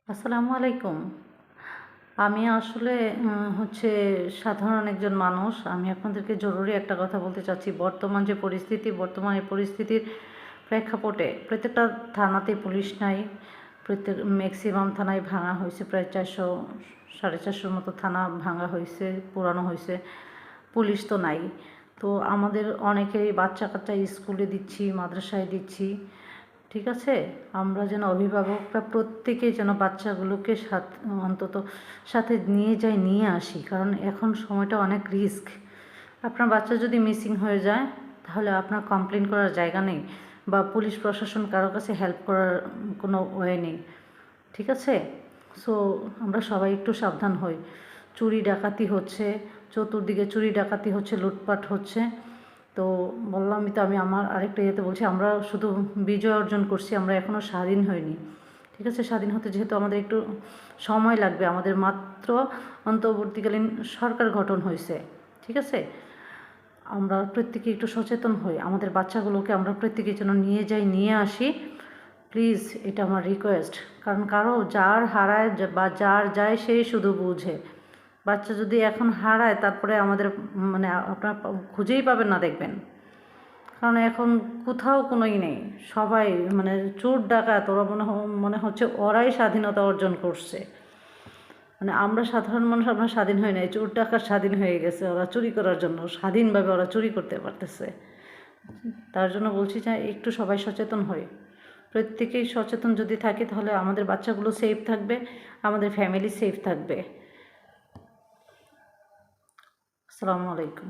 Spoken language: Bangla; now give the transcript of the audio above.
আসসালামু আলাইকুম। আমি আসলে হচ্ছে সাধারণ একজন মানুষ। আমি আপনাদেরকে জরুরি একটা কথা বলতে চাচ্ছি। বর্তমান এই পরিস্থিতির প্রেক্ষাপটে প্রত্যেকটা থানাতেই পুলিশ নাই। ম্যাক্সিমাম থানায় ভাঙা হয়েছে, প্রায় 400 450 মতো থানা ভাঙা হয়েছে, পুরানো হয়েছে। পুলিশ তো নাই। তো আমাদের অনেকেরই বাচ্চা-কাচ্চা স্কুলে দিচ্ছি, মাদ্রাসায় দিচ্ছি। ঠিক আছে? আমরা যেন অভিভাবকরা প্রত্যেকেই যেন বাচ্চাগুলোকে অন্তত সাথে নিয়ে আসি, কারণ এখন সময়টা অনেক রিস্ক। আপনার বাচ্চা যদি মিসিং হয়ে যায় তাহলে আপনার কমপ্লেন করার জায়গা নেই, বা পুলিশ প্রশাসন কারো কাছে হেল্প করার কোনো ওয়ে নেই। ঠিক আছে? সো আমরা সবাই একটু সাবধান হই। চুরি ডাকাতি হচ্ছে, চতুর্দিকে চুরি ডাকাতি হচ্ছে, লুটপাট হচ্ছে। তো বললামই তো, আমি আমার আরেকটা ইয়েতে বলছি, আমরা শুধু বিজয় অর্জন করছি, আমরা এখনও স্বাধীন হইনি। ঠিক আছে? স্বাধীন হতে যেহেতু আমাদের একটু সময় লাগবে, আমাদের মাত্র অন্তর্বর্তীকালীন সরকার গঠন হয়েছে। ঠিক আছে? আমরা প্রত্যেকে একটু সচেতন হই, আমাদের বাচ্চাগুলোকে আমরা প্রত্যেকে যেন নিয়ে আসি। প্লিজ, এটা আমার রিকোয়েস্ট। কারণ যার হারায় বা যার যায় সেই শুধু বুঝে। বাচ্চা যদি এখন হারায়, তারপরে আমাদের মানে আপনার খুঁজেই পাবেন না, দেখবেন। কারণ এখন কোথাও কোনোই নেই, সবাই মানে চোর ডাকাত, ওরা মনে হচ্ছে ওরাই স্বাধীনতা অর্জন করছে। মানে আমরা সাধারণ মানুষ, আমরা স্বাধীন হই নাই, চোর ডাকাত স্বাধীন হয়ে গেছে ওরা চুরি করার জন্য, স্বাধীনভাবে ওরা চুরি করতে পারতেছে। তার জন্য বলছি যে একটু সবাই সচেতন হই। প্রত্যেকেই সচেতন যদি থাকে তাহলে আমাদের বাচ্চাগুলো সেফ থাকবে, আমাদের ফ্যামিলি সেফ থাকবে। আসসালামু আলাইকুম।